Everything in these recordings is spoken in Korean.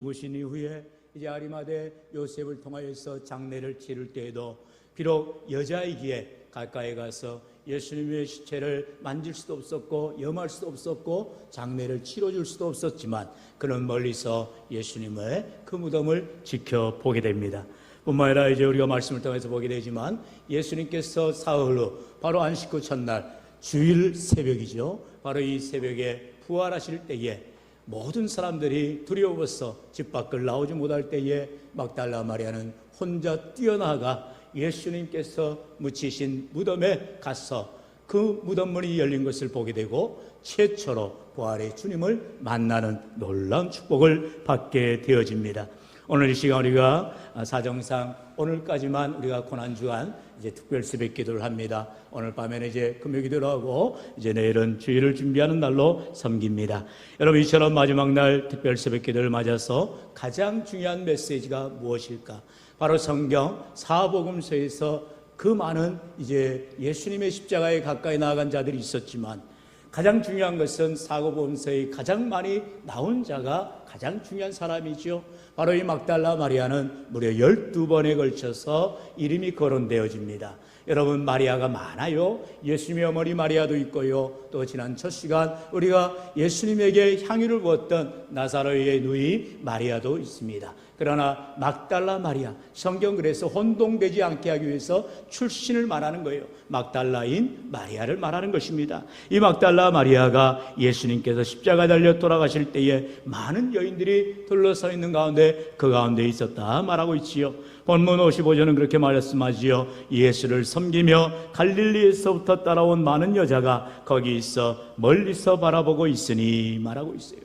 죽으신 이후에 이제 아리마대 요셉을 통하여서 장례를 치를 때에도 비록 여자이기에 가까이 가서 예수님의 시체를 만질 수도 없었고 염할 수도 없었고 장례를 치러줄 수도 없었지만 그는 멀리서 예수님의 그 무덤을 지켜보게 됩니다. 뿐만 아니라 이제 우리가 말씀을 통해서 보게 되지만 예수님께서 사흘 후 바로 안식 후 첫날 주일 새벽이죠. 바로 이 새벽에 부활하실 때에 모든 사람들이 두려워서 집 밖을 나오지 못할 때에 막달라 마리아는 혼자 뛰어나가 예수님께서 묻히신 무덤에 가서 그 무덤문이 열린 것을 보게 되고 최초로 부활의 주님을 만나는 놀라운 축복을 받게 되어집니다. 오늘 이 시간 우리가 사정상 오늘까지만 우리가 고난주간 이제 특별 새벽 기도를 합니다. 오늘 밤에는 이제 금요 기도를 하고 이제 내일은 주일을 준비하는 날로 섬깁니다. 여러분 이처럼 마지막 날 특별 새벽 기도를 맞아서 가장 중요한 메시지가 무엇일까? 바로 성경 사복음서에서 그 많은 이제 예수님의 십자가에 가까이 나아간 자들이 있었지만 가장 중요한 것은 사복음서에 가장 많이 나온 자가 가장 중요한 사람이죠. 바로 이 막달라 마리아는 무려 12번에 걸쳐서 이름이 거론되어집니다. 여러분 마리아가 많아요. 예수님의 어머니 마리아도 있고요. 또 지난 첫 시간 우리가 예수님에게 향유를 부었던 나사로의 누이 마리아도 있습니다. 그러나 막달라 마리아, 성경 그래서 혼동되지 않게 하기 위해서 출신을 말하는 거예요. 막달라인 마리아를 말하는 것입니다. 이 막달라 마리아가 예수님께서 십자가에 달려 돌아가실 때에 많은 여인들이 둘러서 있는 가운데 그 가운데 있었다 말하고 있지요. 본문 55절은 그렇게 말씀하지요. 예수를 섬기며 갈릴리에서부터 따라온 많은 여자가 거기 있어 멀리서 바라보고 있으니 말하고 있어요.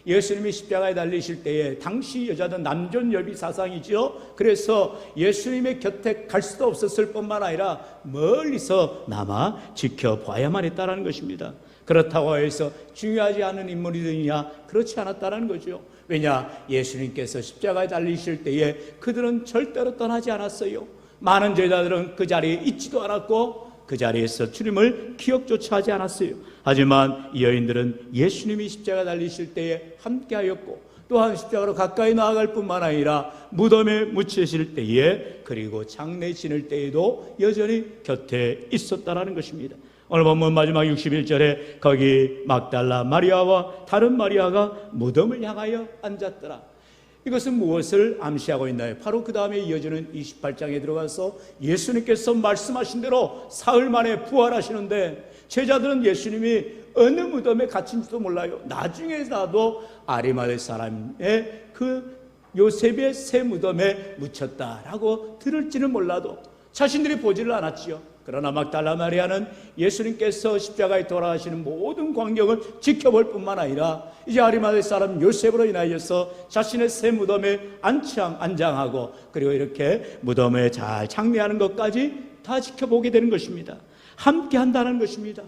예수님이 십자가에 달리실 때에 당시 여자는 남존여비 사상이죠. 그래서 예수님의 곁에 갈 수도 없었을 뿐만 아니라 멀리서 남아 지켜봐야만 했다는 것입니다. 그렇다고 해서 중요하지 않은 인물이느냐? 그렇지 않았다는 거죠. 왜냐? 예수님께서 십자가에 달리실 때에 그들은 절대로 떠나지 않았어요. 많은 제자들은 그 자리에 있지도 않았고 그 자리에서 주님을 기억조차 하지 않았어요. 하지만 이 여인들은 예수님이 십자가 달리실 때에 함께하였고 또한 십자가로 가까이 나아갈 뿐만 아니라 무덤에 묻히실 때에 그리고 장례 지낼 때에도 여전히 곁에 있었다는 것입니다. 오늘 본문 마지막 61절에 거기 막달라 마리아와 다른 마리아가 무덤을 향하여 앉았더라. 이것은 무엇을 암시하고 있나요? 바로 그 다음에 이어지는 28장에 들어가서 예수님께서 말씀하신 대로 사흘 만에 부활하시는데 제자들은 예수님이 어느 무덤에 갇힌지도 몰라요. 나중에라도 아리마대 사람의 그 요셉의 새 무덤에 묻혔다라고 들을지는 몰라도 자신들이 보지를 않았지요. 그러나 막달라 마리아는 예수님께서 십자가에 돌아가시는 모든 광경을 지켜볼 뿐만 아니라 이제 아리마대 사람 요셉으로 인하여서 자신의 새 무덤에 안장하고 그리고 이렇게 무덤에 잘 장례하는 것까지 다 지켜보게 되는 것입니다. 함께 한다는 것입니다.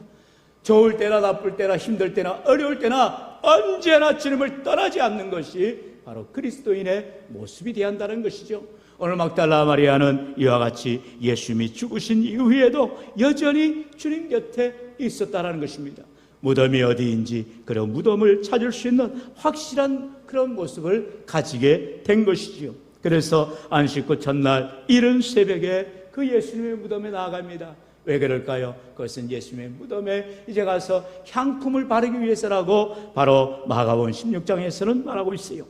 좋을 때나 나쁠 때나 힘들 때나 어려울 때나 언제나 주님을 떠나지 않는 것이 바로 그리스도인의 모습이 되어야 한다는 것이죠. 오늘 막달라 마리아는 이와 같이 예수님이 죽으신 이후에도 여전히 주님 곁에 있었다는 것입니다. 무덤이 어디인지 그런 무덤을 찾을 수 있는 확실한 그런 모습을 가지게 된 것이지요. 그래서 안식 후 첫날 이른 새벽에 그 예수님의 무덤에 나아갑니다. 왜 그럴까요? 그것은 예수님의 무덤에 이제 가서 향품을 바르기 위해서라고 바로 마가복음 16장에서는 말하고 있어요.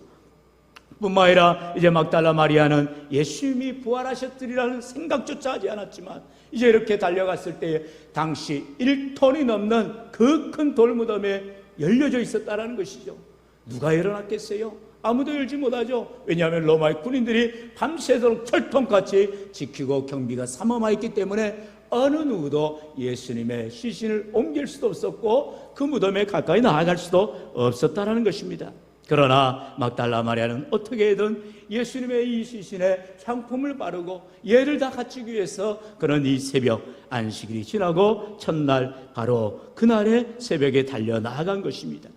뿐만 아니라 이제 막달라 마리아는 예수님이 부활하셨으리라는 생각조차 하지 않았지만 이제 이렇게 달려갔을 때에 당시 1톤이 넘는 그 큰 돌무덤에 열려져 있었다는 것이죠. 누가 열어놨겠어요? 아무도 열지 못하죠. 왜냐하면 로마의 군인들이 밤새도록 철통같이 지키고 경비가 삼엄하였기 때문에 어느 누구도 예수님의 시신을 옮길 수도 없었고 그 무덤에 가까이 나아갈 수도 없었다는 것입니다. 그러나 막달라 마리아는 어떻게든 예수님의 이 시신에 향품을 바르고 예를 다 갖추기 위해서 그런 이 새벽 안식일이 지나고 첫날 바로 그날의 새벽에 달려나간 것입니다.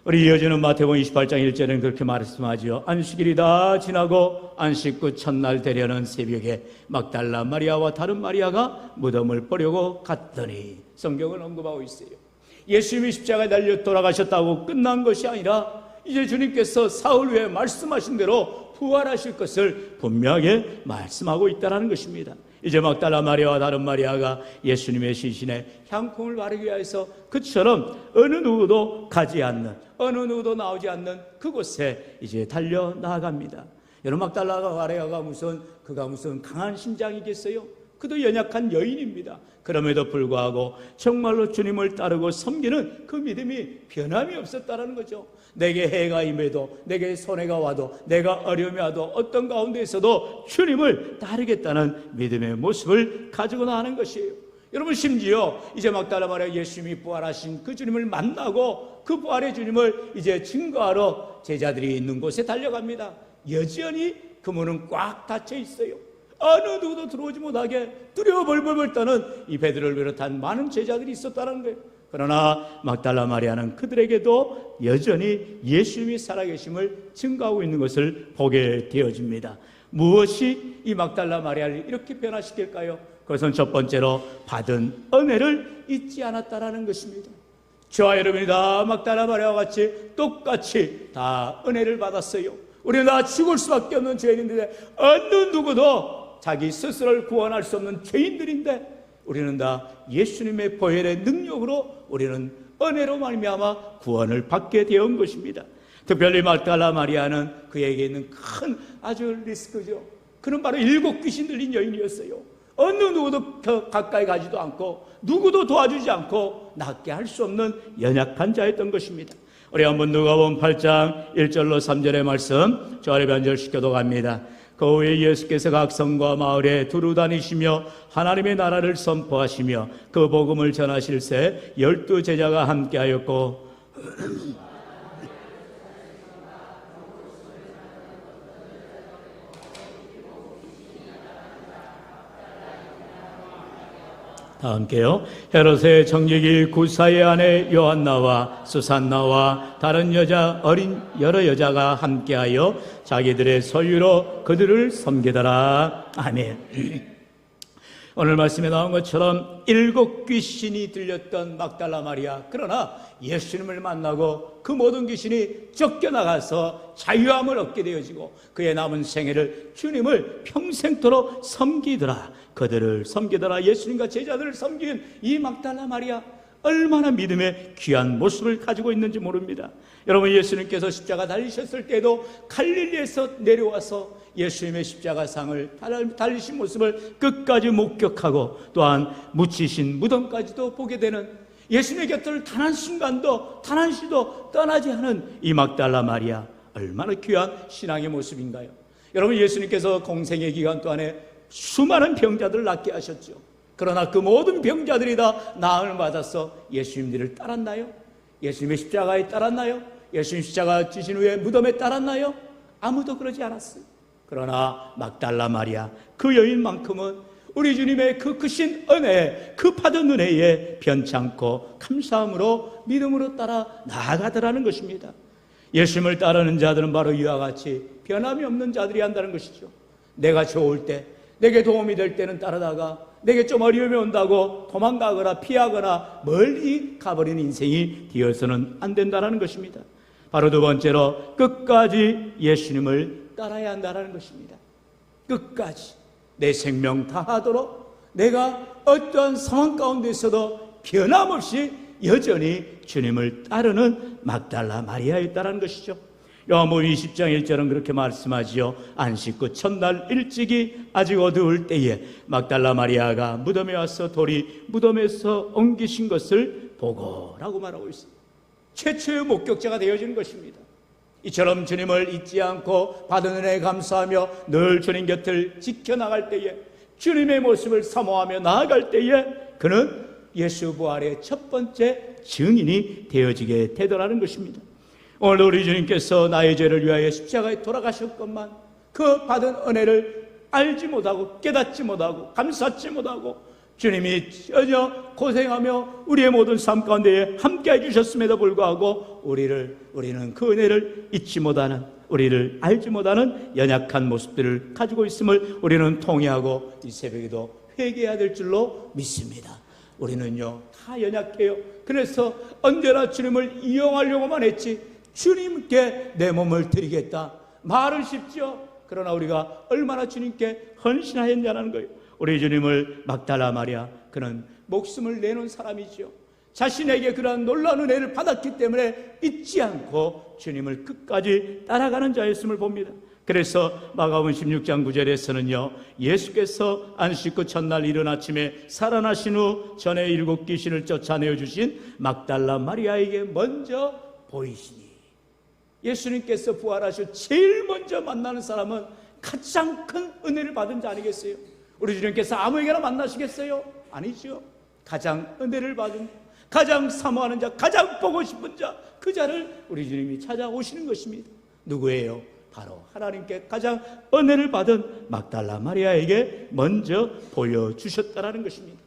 우리 이어지는 마태복음 28장 1절에는 그렇게 말씀하죠. 안식일이 다 지나고 안식 후 첫날 되려는 새벽에 막달라 마리아와 다른 마리아가 무덤을 보려고 갔더니 성경을 언급하고 있어요. 예수님이 십자가에 달려 돌아가셨다고 끝난 것이 아니라 이제 주님께서 사울 위에 말씀하신 대로 부활하실 것을 분명하게 말씀하고 있다는 것입니다. 이제 막달라 마리아와 다른 마리아가 예수님의 시신에 향품을 바르기 위해서 그처럼 어느 누구도 가지 않는, 어느 누구도 나오지 않는 그곳에 이제 달려 나아갑니다. 여러분, 막달라 마리아가 그가 무슨 강한 심장이겠어요? 그도 연약한 여인입니다. 그럼에도 불구하고 정말로 주님을 따르고 섬기는 그 믿음이 변함이 없었다는 거죠. 내게 해가 임해도, 내게 손해가 와도, 내가 어려움이 와도 어떤 가운데에서도 주님을 따르겠다는 믿음의 모습을 가지고 나가는 것이에요. 여러분, 심지어 이제 막달라 마리아 예수님이 부활하신 그 주님을 만나고 그 부활의 주님을 이제 증거하러 제자들이 있는 곳에 달려갑니다. 여전히 그 문은 꽉 닫혀 있어요. 어느 누구도 들어오지 못하게 두려워 벌벌벌 떠는 이 베드로를 비롯한 많은 제자들이 있었다는 거예요. 그러나 막달라 마리아는 그들에게도 여전히 예수님이 살아계심을 증거하고 있는 것을 보게 되어집니다. 무엇이 이 막달라 마리아를 이렇게 변화시킬까요? 그것은 첫 번째로 받은 은혜를 잊지 않았다라는 것입니다. 저와 여러분이 다 막달라 마리아와 같이 똑같이 다 은혜를 받았어요. 우리는 다 죽을 수밖에 없는 죄인인데 어느 누구도 자기 스스로를 구원할 수 없는 죄인들인데 우리는 다 예수님의 보혈의 능력으로 우리는 은혜로 말미암아 구원을 받게 되온 것입니다. 특별히 막달라 마리아는 그에게 있는 큰 아주 리스크죠. 그는 바로 7 귀신 들린 여인이었어요. 어느 누구도 가까이 가지도 않고 누구도 도와주지 않고 낫게 할 수 없는 연약한 자였던 것입니다. 우리 한번 누가복음 8장 1절로 3절의 말씀 저 아래 변절시켜도 갑니다. 그 후에 예수께서 각 성과 마을에 두루 다니시며 하나님의 나라를 선포하시며 그 복음을 전하실새 12 제자가 함께하였고 다 함께요. 헤롯의 정직이 구사의 아내 요한나와 수산나와 다른 여러 여자가 함께하여 자기들의 소유로 그들을 섬기더라. 아멘. 오늘 말씀에 나온 것처럼 7 귀신이 들렸던 막달라 마리아, 그러나 예수님을 만나고 그 모든 귀신이 쫓겨나가서 자유함을 얻게 되어지고 그의 남은 생애를 주님을 평생토록 섬기더라. 그들을 섬기더라. 예수님과 제자들을 섬긴 이 막달라 마리아, 얼마나 믿음의 귀한 모습을 가지고 있는지 모릅니다. 여러분, 예수님께서 십자가 달리셨을 때도 갈릴리에서 내려와서 예수님의 십자가상을 달리신 모습을 끝까지 목격하고 또한 묻히신 무덤까지도 보게 되는, 예수님의 곁을 단 한순간도 단 한시도 떠나지 않은 이 막달라 마리아, 얼마나 귀한 신앙의 모습인가요? 여러분, 예수님께서 공생의 기간 동안에 수많은 병자들을 낫게 하셨죠. 그러나 그 모든 병자들이 다 나음을 받아서 예수님들을 따랐나요? 예수님의 십자가에 따랐나요? 예수님 십자가 지신 후에 무덤에 따랐나요? 아무도 그러지 않았어요. 그러나 막달라 마리아, 그 여인만큼은 우리 주님의 그 크신 은혜, 그 받은 은혜에 변찮고 감사함으로 믿음으로 따라 나아가더라는 것입니다. 예수님을 따르는 자들은 바로 이와 같이 변함이 없는 자들이 한다는 것이죠. 내가 좋을 때, 내게 도움이 될 때는 따르다가 내게 좀 어려움이 온다고 도망가거나 피하거나 멀리 가버리는 인생이 되어서는 안 된다는 것입니다. 바로 두 번째로 끝까지 예수님을 따라야 한다는 것입니다. 끝까지 내 생명 다하도록 내가 어떠한 상황 가운데서도 변함없이 여전히 주님을 따르는 막달라 마리아였다는 것이죠. 요한복음 20장 1절은 그렇게 말씀하지요. 안식 후 첫날 일찍이 아직 어두울 때에 막달라 마리아가 무덤에 와서 돌이 무덤에서 옮기신 것을 보고라고 말하고 있습니다. 최초의 목격자가 되어지는 것입니다. 이처럼 주님을 잊지 않고 받은 은혜에 감사하며 늘 주님 곁을 지켜나갈 때에, 주님의 모습을 사모하며 나아갈 때에 그는 예수 부활의 첫 번째 증인이 되어지게 되더라는 것입니다. 오늘 우리 주님께서 나의 죄를 위하여 십자가에 돌아가셨건만 그 받은 은혜를 알지 못하고 깨닫지 못하고 감사치 못하고 주님이 전혀 고생하며 우리의 모든 삶 가운데에 함께 해주셨음에도 불구하고 우리는 그 은혜를 잊지 못하는, 우리를 알지 못하는 연약한 모습들을 가지고 있음을 우리는 통회하고 이 새벽에도 회개해야 될 줄로 믿습니다. 우리는요 다 연약해요. 그래서 언제나 주님을 이용하려고만 했지 주님께 내 몸을 드리겠다. 말은 쉽죠. 그러나 우리가 얼마나 주님께 헌신하였냐는 거예요. 우리 주님을 막달라 마리아, 그는 목숨을 내놓은 사람이죠. 자신에게 그러한 놀라운 은혜를 받았기 때문에 잊지 않고 주님을 끝까지 따라가는 자였음을 봅니다. 그래서 마가복음 16장 9절에서는요, 예수께서 안식구 첫날 이른 아침에 살아나신 후 전에 7 귀신을 쫓아내어 주신 막달라 마리아에게 먼저 보이시니, 예수님께서 부활하시고 제일 먼저 만나는 사람은 가장 큰 은혜를 받은 자 아니겠어요? 우리 주님께서 아무에게나 만나시겠어요? 아니죠. 가장 은혜를 받은, 가장 사모하는 자, 가장 보고 싶은 자, 그 자를 우리 주님이 찾아오시는 것입니다. 누구예요? 바로 하나님께 가장 은혜를 받은 막달라 마리아에게 먼저 보여주셨다라는 것입니다.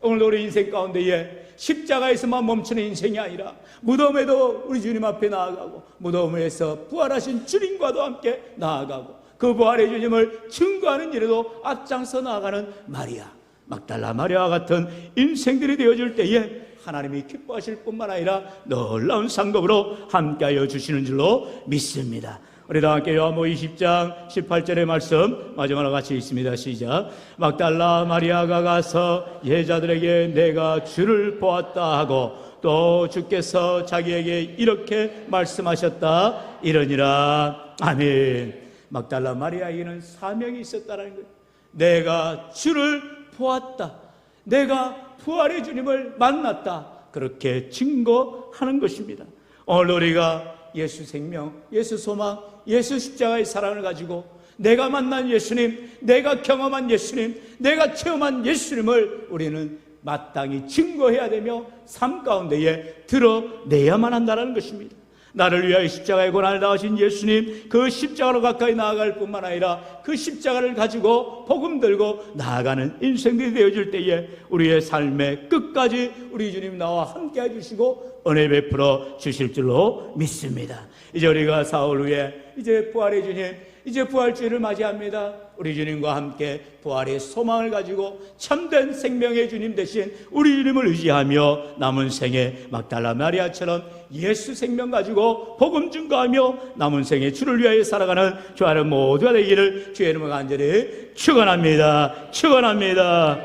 오늘도 우리 인생 가운데에 십자가에서만 멈추는 인생이 아니라 무덤에도 우리 주님 앞에 나아가고, 무덤에서 부활하신 주님과도 함께 나아가고, 그 부활의 주님을 증거하는 일에도 앞장서 나아가는 마리아, 막달라 마리아와 같은 인생들이 되어질 때에 하나님이 기뻐하실 뿐만 아니라 놀라운 상급으로 함께하여 주시는 줄로 믿습니다. 우리 다 함께 요한복음 20장 18절의 말씀 마지막으로 같이 읽습니다. 시작. 막달라 마리아가 가서 제자들에게 내가 주를 보았다 하고, 또 주께서 자기에게 이렇게 말씀하셨다 이러니라. 아멘. 막달라 마리아에게는 사명이 있었다는 거예요. 내가 주를 보았다, 내가 부활의 주님을 만났다, 그렇게 증거하는 것입니다. 오늘 우리가 예수 생명, 예수 소망, 예수 십자가의 사랑을 가지고 내가 만난 예수님, 내가 경험한 예수님, 내가 체험한 예수님을 우리는 마땅히 증거해야 되며 삶 가운데에 드러내야만 한다는 것입니다. 나를 위하여 십자가의 고난을 당하신 예수님, 그 십자가로 가까이 나아갈 뿐만 아니라 그 십자가를 가지고 복음 들고 나아가는 인생들이 되어질 때에 우리의 삶의 끝까지 우리 주님 나와 함께 해주시고 은혜 베풀어 주실 줄로 믿습니다. 이제 우리가 사흘 후에 이제 부활의 주님, 이제 부활주일을 맞이합니다. 우리 주님과 함께 부활의 소망을 가지고 참된 생명의 주님 대신 우리 주님을 의지하며 남은 생에 막달라 마리아처럼 예수 생명 가지고 복음 증거하며 남은 생에 주를 위하여 살아가는 저와 모두가 되기를 주의 이름으로 간절히 축원합니다. 축원합니다.